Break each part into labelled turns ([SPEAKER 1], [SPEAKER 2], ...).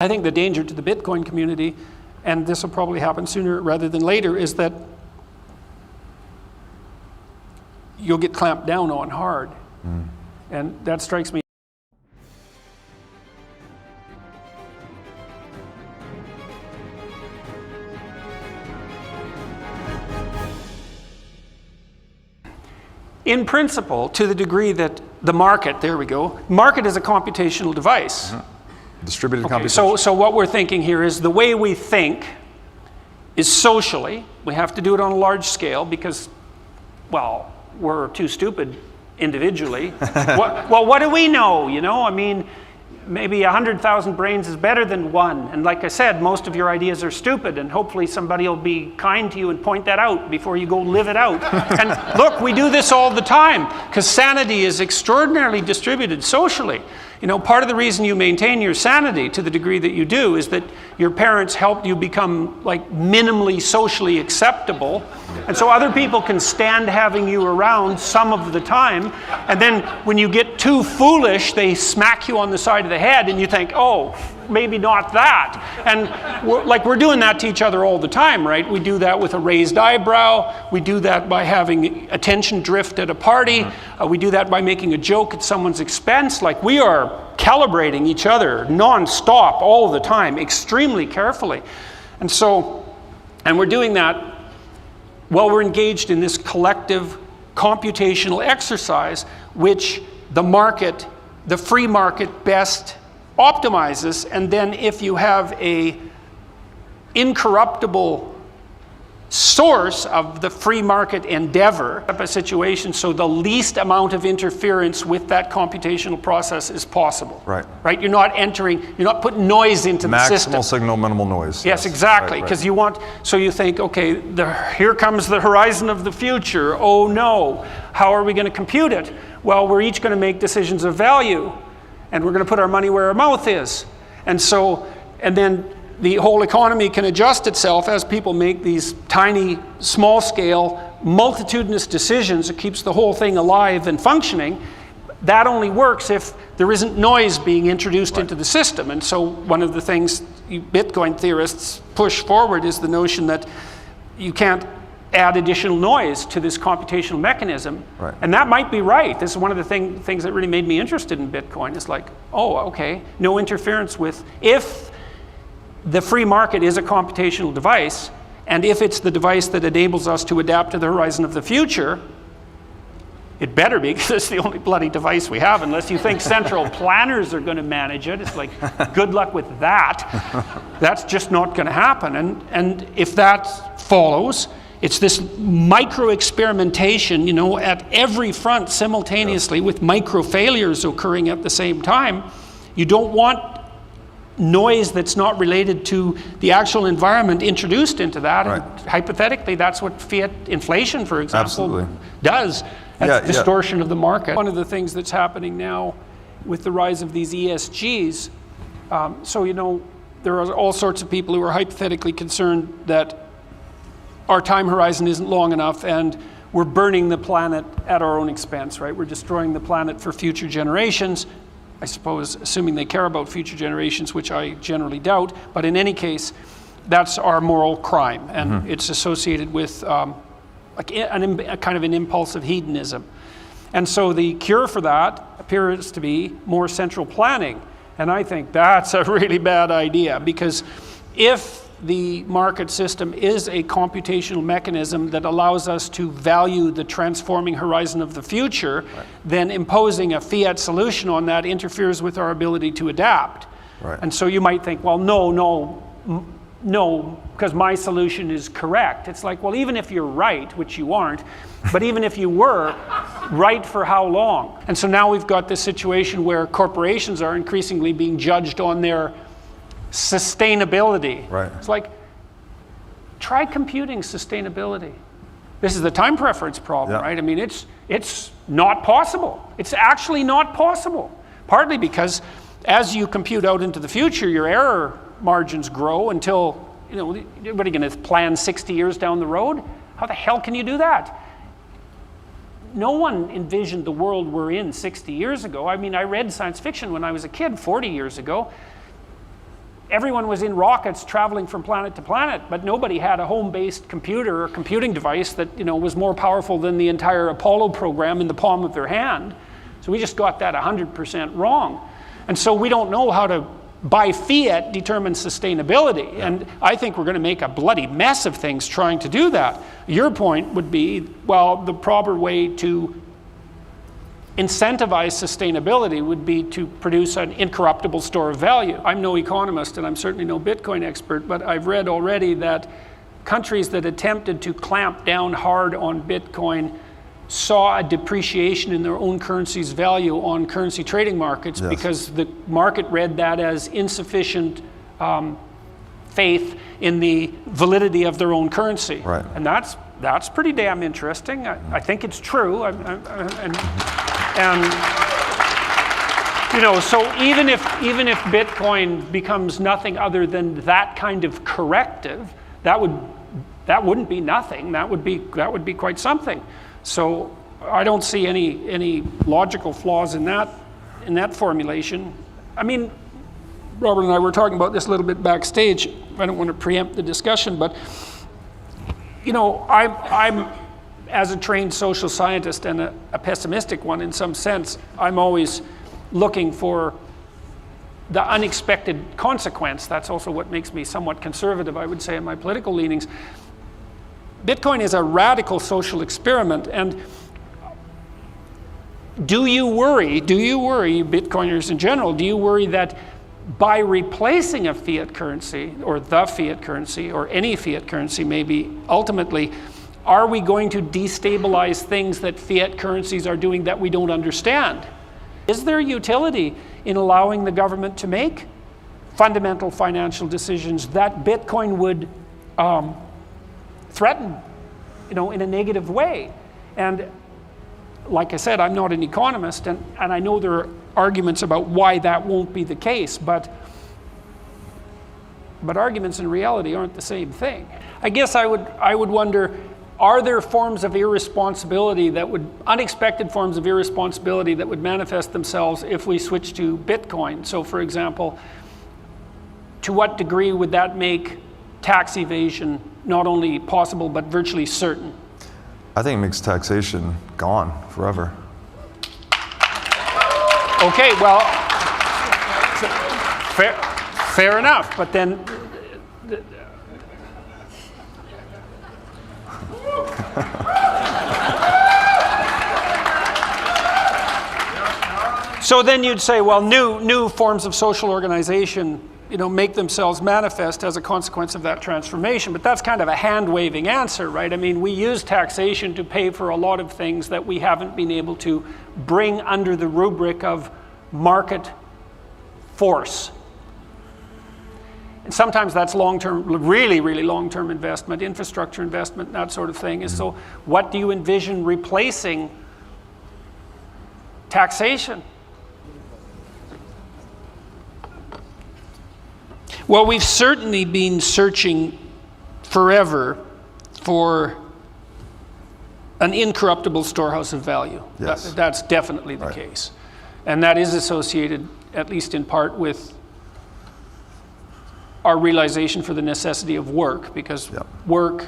[SPEAKER 1] I think the danger to the Bitcoin community, and this will probably happen sooner rather than later, is that you'll get clamped down on hard. And that strikes me. In principle, to the degree that the market, there we go, market is a computational device.
[SPEAKER 2] Distributed computation.
[SPEAKER 1] So what we're thinking here is the way we think is socially. We have to do it on a large scale because, well, we're too stupid individually. What do we know? You know, I mean, maybe 100,000 brains is better than one. And like I said, most of your ideas are stupid, and hopefully somebody will be kind to you and point that out before you go live it out. And look, we do this all the time because sanity is extraordinarily distributed socially. You know, part of the reason you maintain your sanity to the degree that you do is that your parents helped you become like minimally socially acceptable. And so other people can stand having you around some of the time. And then when you get too foolish, they smack you on the side of the head and you think, oh, maybe not that. And we're doing that to each other all the time, right? We do that with a raised eyebrow. We do that by having attention drift at a party. We do that by making a joke at someone's expense. Like, we are calibrating each other non-stop all the time, extremely carefully. And we're doing that while we're engaged in this collective computational exercise, which the market, the free market, best optimizes. And then if you have a incorruptible source of the free market endeavor, a situation so the least amount of interference with that computational process is possible. Right? You're not putting noise into the system.
[SPEAKER 2] Maximal signal, minimal noise.
[SPEAKER 1] Yes, exactly. Because you think, okay, here comes the horizon of the future. Oh no, how are we going to compute it? Well, we're each going to make decisions of value, and we're going to put our money where our mouth is. And then the whole economy can adjust itself as people make these tiny, small-scale, multitudinous decisions that keeps the whole thing alive and functioning. That only works if there isn't noise being introduced into the system. And so one of the things Bitcoin theorists push forward is the notion that you can't add additional noise to this computational mechanism. And that might be right. This is one of the things that really made me interested in Bitcoin. It's like, oh, okay, no interference with, if the free market is a computational device, and if it's the device that enables us to adapt to the horizon of the future, it better be, because it's the only bloody device we have, unless you think central planners are going to manage it. It's like, good luck with that. That's just not going to happen. And if that follows, it's this micro-experimentation, you know, at every front simultaneously, with micro-failures occurring at the same time. You don't want noise that's not related to the actual environment introduced into that. And hypothetically, that's what fiat inflation, for example, does. That's distortion of the market. One of the things that's happening now with the rise of these ESGs, so, you know, there are all sorts of people who are hypothetically concerned that our time horizon isn't long enough and we're burning the planet at our own expense, right? We're destroying the planet for future generations. I suppose, assuming they care about future generations, which I generally doubt, but in any case, that's our moral crime, and it's associated with like a kind of an impulsive hedonism. And so the cure for that appears to be more central planning, and I think that's a really bad idea, because if the market system is a computational mechanism that allows us to value the transforming horizon of the future, then imposing a fiat solution on that interferes with our ability to adapt. And so you might think, well, no, because my solution is correct. It's like, well, even if you're right, which you aren't, but even if you were, right for how long? And so now we've got this situation where corporations are increasingly being judged on their sustainability. It's like, try computing sustainability. This is the time preference problem, right? I mean, it's not possible. It's actually not possible. Partly because as you compute out into the future, your error margins grow until, you know, what are you going to plan 60 years down the road? How the hell can you do that? No one envisioned the world we're in 60 years ago. I mean, I read science fiction when I was a kid 40 years ago. everyone was in rockets traveling from planet to planet, but nobody had a home-based computer or computing device that was more powerful than the entire Apollo program in the palm of their hand. So we just got that 100% wrong. And so we don't know how to, by fiat, determine sustainability. And I think we're going to make a bloody mess of things trying to do that. Your point would be, well, the proper way to incentivize sustainability would be to produce an incorruptible store of value. I'm no economist and I'm certainly no Bitcoin expert, but I've read already that countries that attempted to clamp down hard on Bitcoin saw a depreciation in their own currency's value on currency trading markets because the market read that as insufficient faith in the validity of their own currency.
[SPEAKER 2] Right.
[SPEAKER 1] And that's pretty damn interesting. I think it's true. So even if Bitcoin becomes nothing other than that kind of corrective, that wouldn't be nothing. That would be quite something. So I don't see any logical flaws in that formulation. I mean, Robert and I were talking about this a little bit backstage. I don't want to preempt the discussion, but I'm as a trained social scientist and a pessimistic one in some sense, I'm always looking for the unexpected consequence. That's also what makes me somewhat conservative, I would say, in my political leanings. Bitcoin is a radical social experiment, and do you worry, Bitcoiners in general, do you worry that by replacing a fiat currency, or the fiat currency, or any fiat currency maybe, ultimately, are we going to destabilize things that fiat currencies are doing that we don't understand? Is there utility in allowing the government to make fundamental financial decisions that Bitcoin would threaten, in a negative way? And like I said, I'm not an economist, and I know there are arguments about why that won't be the case, but arguments and reality aren't the same thing. I guess I would wonder, are there forms of irresponsibility unexpected forms of irresponsibility that would manifest themselves if we switch to Bitcoin? So for example, to what degree would that make tax evasion not only possible, but virtually certain?
[SPEAKER 2] I think it makes taxation gone forever.
[SPEAKER 1] Okay, well, fair enough, but then so then you'd say, well, new forms of social organization, make themselves manifest as a consequence of that transformation. But that's kind of a hand-waving answer, right? I mean, we use taxation to pay for a lot of things that we haven't been able to bring under the rubric of market force. And sometimes that's long-term, really, really long-term investment, infrastructure investment, that sort of thing. And so what do you envision replacing taxation? Well, we've certainly been searching forever for an incorruptible storehouse of value.
[SPEAKER 2] Yes.
[SPEAKER 1] That's definitely the case. And that is associated, at least in part, with our realization for the necessity of work, because work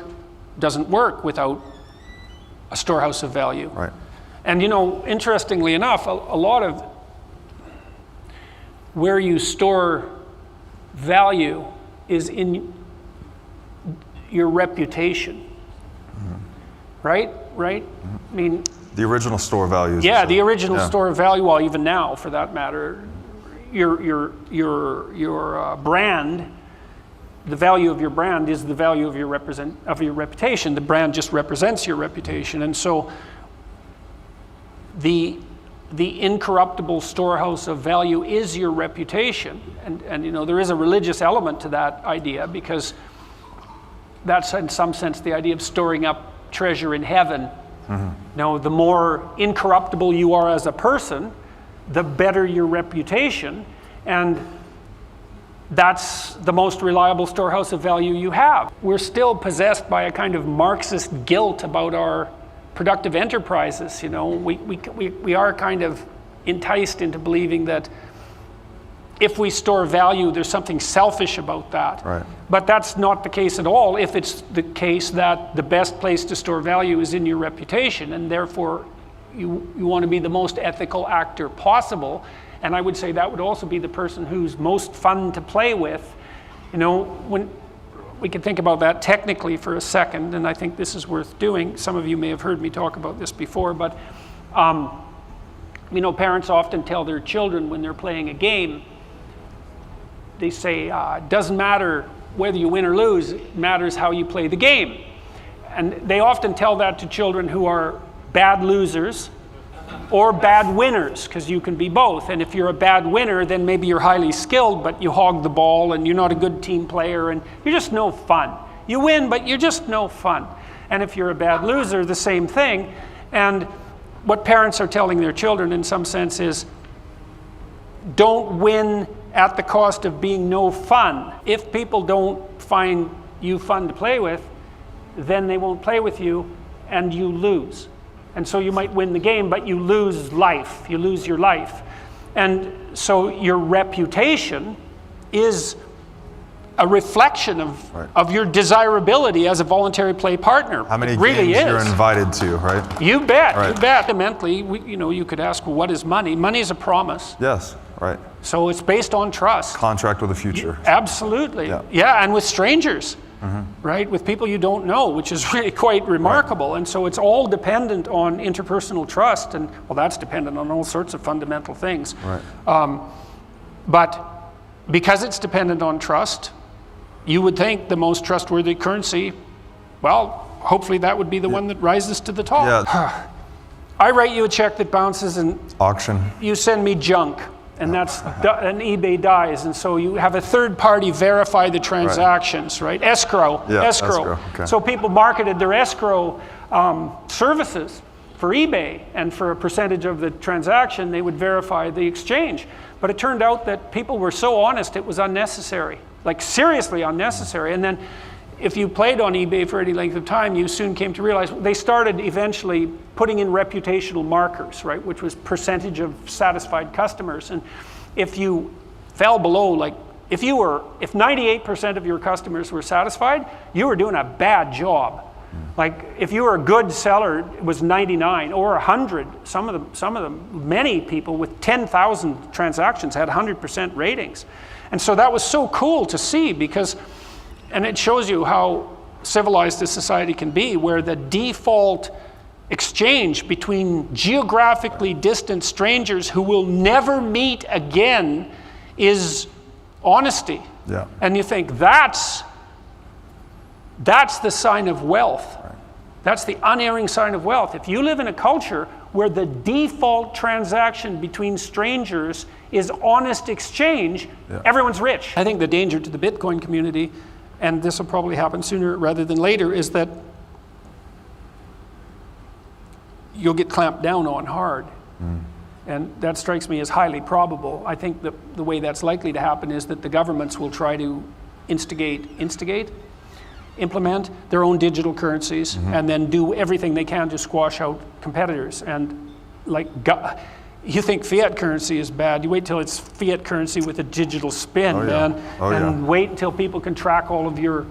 [SPEAKER 1] doesn't work without a storehouse of value.
[SPEAKER 2] Right.
[SPEAKER 1] And interestingly enough, a lot of where you store value is in your reputation. Right? I mean,
[SPEAKER 2] the original store of value.
[SPEAKER 1] Yeah, the original store of value. Well, even now, for that matter, your brand, the value of your brand is the value of your reputation. The brand just represents your reputation, and so the incorruptible storehouse of value is your reputation, and there is a religious element to that idea, because that's in some sense the idea of storing up treasure in heaven. Now, the more incorruptible you are as a person, the better your reputation, and that's the most reliable storehouse of value you have. We're still possessed by a kind of Marxist guilt about our productive enterprises. We are kind of enticed into believing that if we store value, there's something selfish about that.
[SPEAKER 2] Right.
[SPEAKER 1] But that's not the case at all if it's the case that the best place to store value is in your reputation, and therefore you want to be the most ethical actor possible. And I would say that would also be the person who's most fun to play with. You know, when we can think about that technically for a second, and I think this is worth doing. Some of you may have heard me talk about this before, but you know, parents often tell their children when they're playing a game, they say, it doesn't matter whether you win or lose, it matters how you play the game. And they often tell that to children who are bad losers or bad winners, because you can be both. And if you're a bad winner, then maybe you're highly skilled, but you hog the ball and you're not a good team player and you're just no fun. You win, but you're just no fun. And if you're a bad loser, the same thing. And what parents are telling their children in some sense is, don't win at the cost of being no fun. If people don't find you fun to play with, then they won't play with you and you lose. And so you might win the game, but you lose life. You lose your life. And so your reputation is a reflection of your desirability as a voluntary play partner.
[SPEAKER 2] How many
[SPEAKER 1] really
[SPEAKER 2] games you're invited to, right?
[SPEAKER 1] You bet,
[SPEAKER 2] Right.
[SPEAKER 1] you bet. Fundamentally, you know, you could ask, well, what is money? Money is a promise.
[SPEAKER 2] Yes, right.
[SPEAKER 1] So it's based on trust.
[SPEAKER 2] Contract with the future.
[SPEAKER 1] Absolutely.
[SPEAKER 2] Yeah.
[SPEAKER 1] Yeah, and with strangers, right? With people you don't know, which is really quite remarkable. And so it's all dependent on interpersonal trust, and well, that's dependent on all sorts of fundamental things.
[SPEAKER 2] Right.
[SPEAKER 1] But because it's dependent on trust, you would think the most trustworthy currency, well, hopefully that would be the one that rises to the top.
[SPEAKER 2] Yeah.
[SPEAKER 1] I write you a check that bounces and
[SPEAKER 2] Auction.
[SPEAKER 1] you send me junk, and that's and eBay dies, and so you have a third party verify the transactions, right? Escrow,
[SPEAKER 2] Yeah,
[SPEAKER 1] escrow.
[SPEAKER 2] okay.
[SPEAKER 1] So people marketed their escrow services for eBay, and for a percentage of the transaction, they would verify the exchange. But it turned out that people were so honest, it was unnecessary, like seriously unnecessary. And then if you played on eBay for any length of time, you soon came to realize they started eventually putting in reputational markers, right, which was percentage of satisfied customers. And if you fell below, like if 98% of your customers were satisfied, you were doing a bad job. Like if you were a good seller, it was 99 or 100. Some of them, many people with 10,000 transactions had 100% ratings. And so that was so cool to see, because, and it shows you how civilized a society can be, where the default exchange between geographically distant strangers who will never meet again is honesty.
[SPEAKER 2] Yeah.
[SPEAKER 1] And you think that's the sign of wealth.
[SPEAKER 2] Right.
[SPEAKER 1] That's the unerring sign of wealth. If you live in a culture where the default transaction between strangers is honest exchange, everyone's rich. I think the danger to the Bitcoin community, and this will probably happen sooner rather than later, is that you'll get clamped down on hard. And that strikes me as highly probable. I think the way that's likely to happen is that the governments will try to implement their own digital currencies, and then do everything they can to squash out competitors. And like, you think fiat currency is bad, you wait till it's fiat currency with a digital spin, man, wait until people can track all of your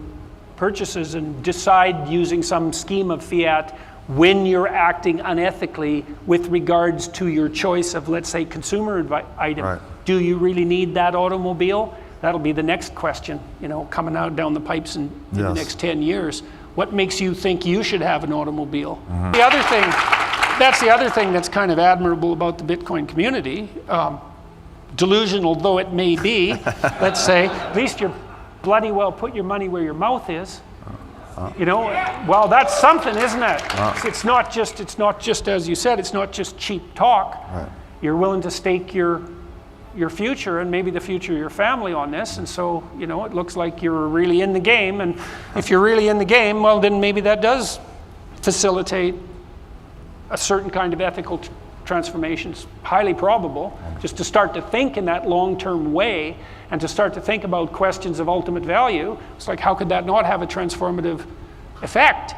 [SPEAKER 1] purchases and decide using some scheme of fiat when you're acting unethically with regards to your choice of, let's say, consumer item.
[SPEAKER 2] Right.
[SPEAKER 1] Do you really need that automobile? That'll be the next question, coming out down the pipes in the next 10 years. What makes you think you should have an automobile? That's the other thing that's kind of admirable about the Bitcoin community. Delusional though it may be, let's say, at least you're bloody well put your money where your mouth is. Well, that's something, isn't it? It's not just, as you said, it's not just cheap talk.
[SPEAKER 2] Right.
[SPEAKER 1] You're willing to stake your future and maybe the future of your family on this, and so it looks like you're really in the game. And if you're really in the game, well, then maybe that does facilitate a certain kind of ethical transformation. It's highly probable, just to start to think in that long-term way and to start to think about questions of ultimate value. It's like, how could that not have a transformative effect?